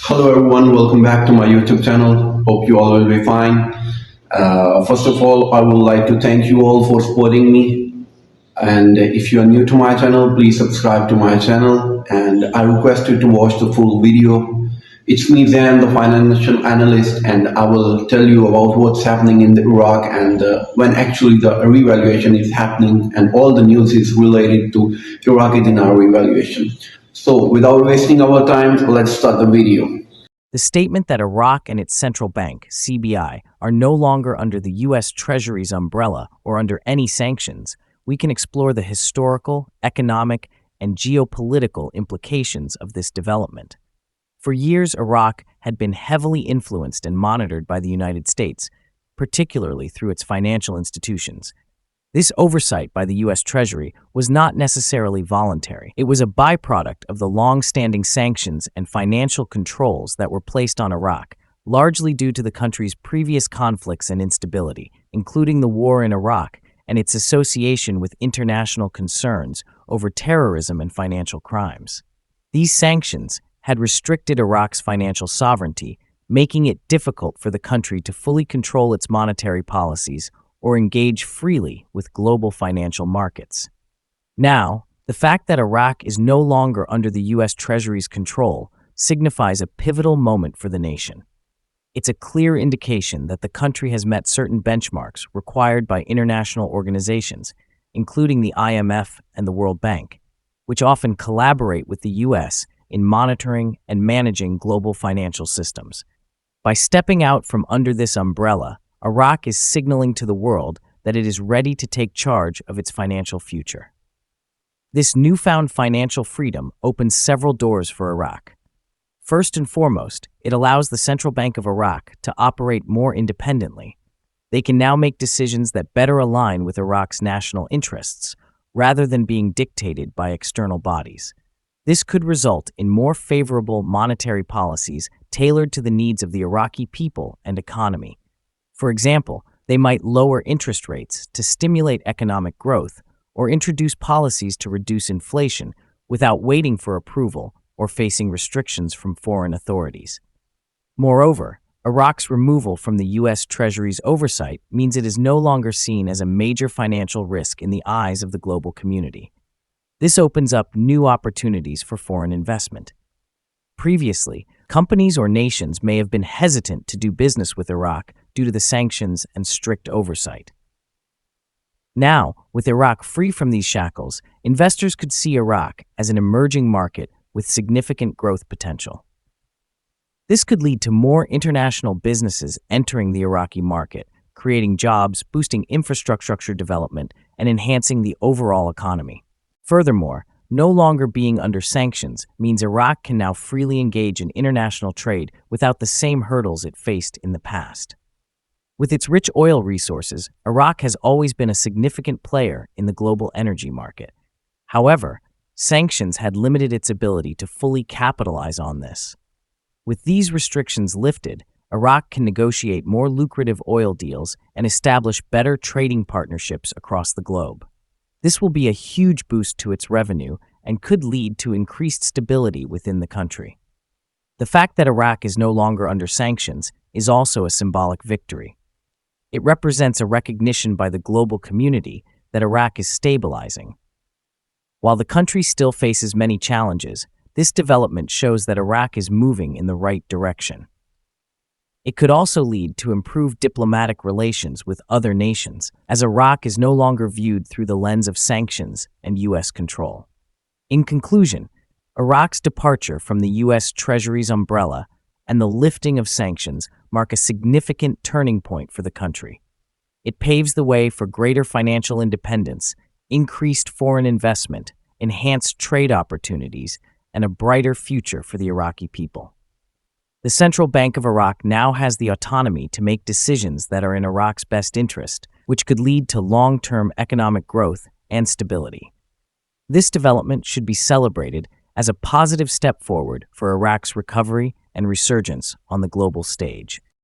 Hello everyone, welcome back to my YouTube channel. Hope you all will be fine. First of all, I would like to thank you all for supporting me. And if you are new to my channel, please subscribe to my channel. And I request you to watch the full video. It's me, Zan, the financial analyst, and I will tell you about what's happening in Iraq and when actually the revaluation is happening, and all the news is related to Iraqi dinar revaluation. So without wasting our time, let's start the video. The statement that Iraq and its central bank, CBI, are no longer under the US Treasury's umbrella or under any sanctions, we can explore the historical, economic, and geopolitical implications of this development. For years, Iraq had been heavily influenced and monitored by the United States, particularly through its financial institutions. This oversight by the US Treasury was not necessarily voluntary. It was a byproduct of the long-standing sanctions and financial controls that were placed on Iraq, largely due to the country's previous conflicts and instability, including the war in Iraq and its association with international concerns over terrorism and financial crimes. These sanctions had restricted Iraq's financial sovereignty, making it difficult for the country to fully control its monetary policies or engage freely with global financial markets. Now, the fact that Iraq is no longer under the US Treasury's control signifies a pivotal moment for the nation. It's a clear indication that the country has met certain benchmarks required by international organizations, including the IMF and the World Bank, which often collaborate with the US in monitoring and managing global financial systems. By stepping out from under this umbrella, Iraq is signaling to the world that it is ready to take charge of its financial future. This newfound financial freedom opens several doors for Iraq. First and foremost, it allows the Central Bank of Iraq to operate more independently. They can now make decisions that better align with Iraq's national interests, rather than being dictated by external bodies. This could result in more favorable monetary policies tailored to the needs of the Iraqi people and economy. For example, they might lower interest rates to stimulate economic growth or introduce policies to reduce inflation without waiting for approval or facing restrictions from foreign authorities. Moreover, Iraq's removal from the US Treasury's oversight means it is no longer seen as a major financial risk in the eyes of the global community. This opens up new opportunities for foreign investment. Previously, companies or nations may have been hesitant to do business with Iraq due to the sanctions and strict oversight. Now, with Iraq free from these shackles, investors could see Iraq as an emerging market with significant growth potential. This could lead to more international businesses entering the Iraqi market, creating jobs, boosting infrastructure development, and enhancing the overall economy. Furthermore, no longer being under sanctions means Iraq can now freely engage in international trade without the same hurdles it faced in the past. With its rich oil resources, Iraq has always been a significant player in the global energy market. However, sanctions had limited its ability to fully capitalize on this. With these restrictions lifted, Iraq can negotiate more lucrative oil deals and establish better trading partnerships across the globe. This will be a huge boost to its revenue and could lead to increased stability within the country. The fact that Iraq is no longer under sanctions is also a symbolic victory. It represents a recognition by the global community that Iraq is stabilizing. While the country still faces many challenges, this development shows that Iraq is moving in the right direction. It could also lead to improved diplomatic relations with other nations, as Iraq is no longer viewed through the lens of sanctions and US control. In conclusion, Iraq's departure from the US Treasury's umbrella and the lifting of sanctions mark a significant turning point for the country. It paves the way for greater financial independence, increased foreign investment, enhanced trade opportunities, and a brighter future for the Iraqi people. The Central Bank of Iraq now has the autonomy to make decisions that are in Iraq's best interest, which could lead to long-term economic growth and stability. This development should be celebrated as a positive step forward for Iraq's recovery and resurgence on the global stage.